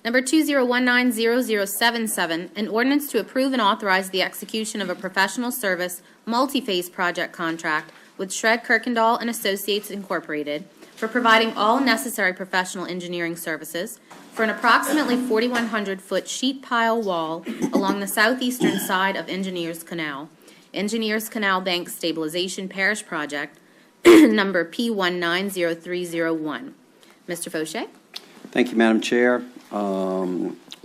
Number 20190077, an ordinance to approve and authorize the execution of a professional service multi-phase project contract with Shread-Kuyrkendall Associates Incorporated for providing all necessary professional engineering services for an approximately 4,100-foot sheet pile wall along the southeastern side of Engineers Canal. Engineers Canal Bank Stabilization Parish Project, number P190301. Mr. Fauché? Thank you, Madam Chair.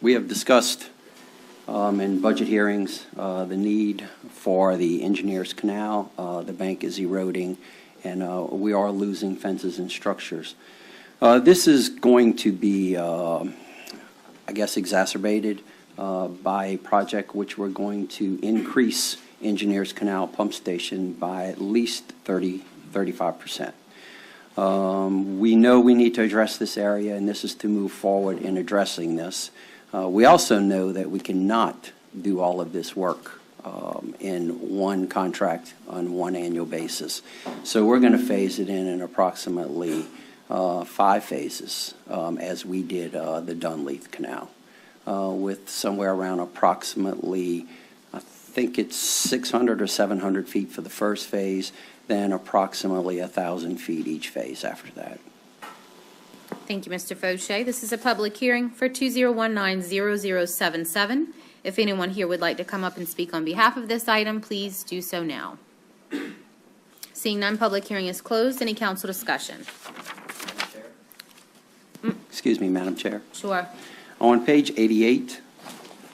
We have discussed in budget hearings the need for the Engineers Canal. The bank is eroding, and we are losing fences and structures. This is going to be, I guess, exacerbated by a project which we're going to increase Engineers Canal pump station by at least 35%. We know we need to address this area, and this is to move forward in addressing this. We also know that we cannot do all of this work in one contract on one annual basis. So we're going to phase it in approximately 5 phases, as we did the Dunleith Canal, with somewhere around approximately, I think it's 600 or 700 feet for the first phase, then approximately 1,000 feet each phase after that. Thank you, Mr. Fauché. This is a public hearing for 20190077. If anyone here would like to come up and speak on behalf of this item, please do so now. Seeing none, public hearing is closed. Any council discussion? Excuse me, Madam Chair. Sure. On page 88,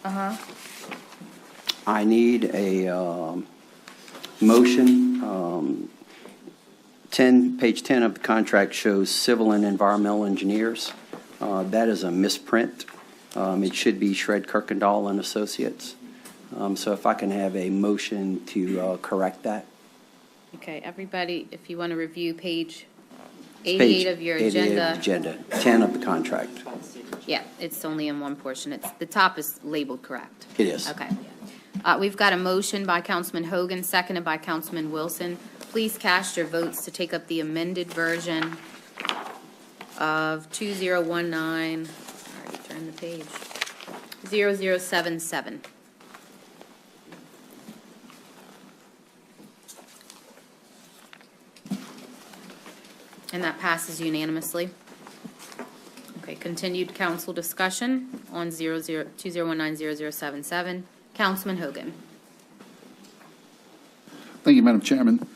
I need a motion. Page 10 of the contract shows civil and environmental engineers. That is a misprint. It should be Shread-Kuyrkendall Associates. So if I can have a motion to correct that. Okay, everybody, if you want to review page 88 of your agenda. Agenda 10 of the contract. Yeah, it's only in one portion. It's the top is labeled correct. It is. Okay. We've got a motion by Councilman Hogan, seconded by Councilman Wilson. Please cast your votes to take up the amended version of 2019. All right, turn the page. 0077. And that passes unanimously. Okay, continued council discussion on 20190077. Councilman Hogan. Thank you, Madam Chairman.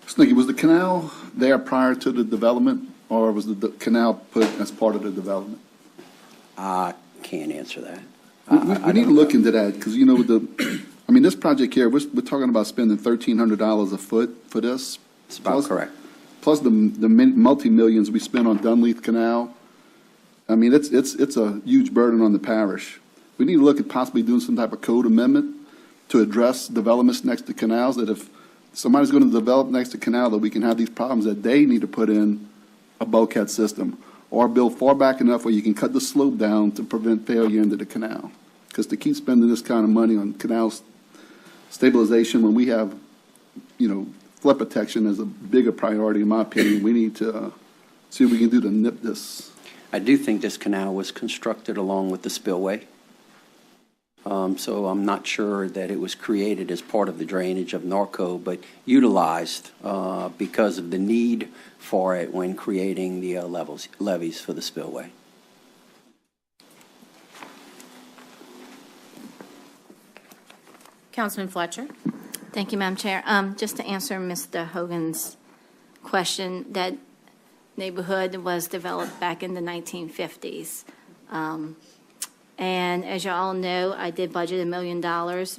Snooky, was the canal there prior to the development, or was the canal put as part of the development? I can't answer that. We need to look into that, because, you know, I mean, this project here, we're talking about spending $1,300 a foot for this. It's about correct. Plus the multi-millions we spent on Dunleith Canal. I mean, it's a huge burden on the parish. We need to look at possibly doing some type of code amendment to address developments next to canals, that if somebody's going to develop next to canal, that we can have these problems, that they need to put in a bulkhead system or build far back enough where you can cut the slope down to prevent failure into the canal. Because to keep spending this kind of money on canal stabilization when we have, you know, flood protection is a bigger priority, in my opinion. We need to see what we can do to nip this. I do think this canal was constructed along with the spillway. So I'm not sure that it was created as part of the drainage of Norco, but utilized because of the need for it when creating the levees for the spillway. Councilman Fletcher. Thank you, Madam Chair. Just to answer Mr. Hogan's question, that neighborhood was developed back in the 1950s. And as you all know, I did budget $1 million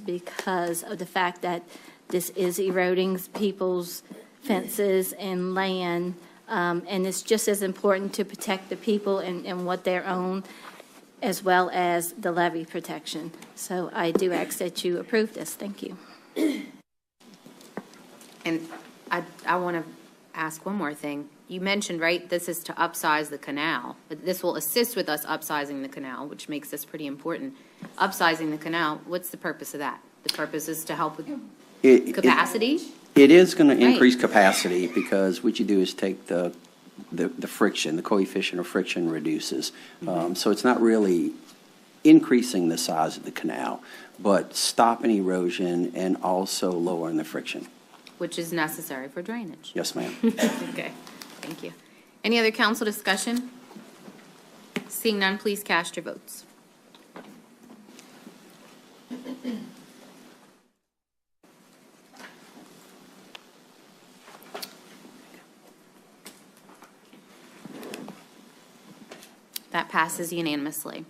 because of the fact that this is eroding people's fences and land, and it's just as important to protect the people and what they own, as well as the levee protection. So I do ask that you approve this. Thank you. And I want to ask one more thing. You mentioned, right, this is to upsize the canal, but this will assist with us upsizing the canal, which makes this pretty important. Upsizing the canal, what's the purpose of that? The purpose is to help with capacity? It is going to increase capacity, because what you do is take the the friction, the coefficient of friction reduces. So it's not really increasing the size of the canal, but stopping erosion and also lowering the friction. Which is necessary for drainage. Yes, ma'am. Okay, thank you. Any other council discussion? Seeing none, please cast your votes. That passes unanimously.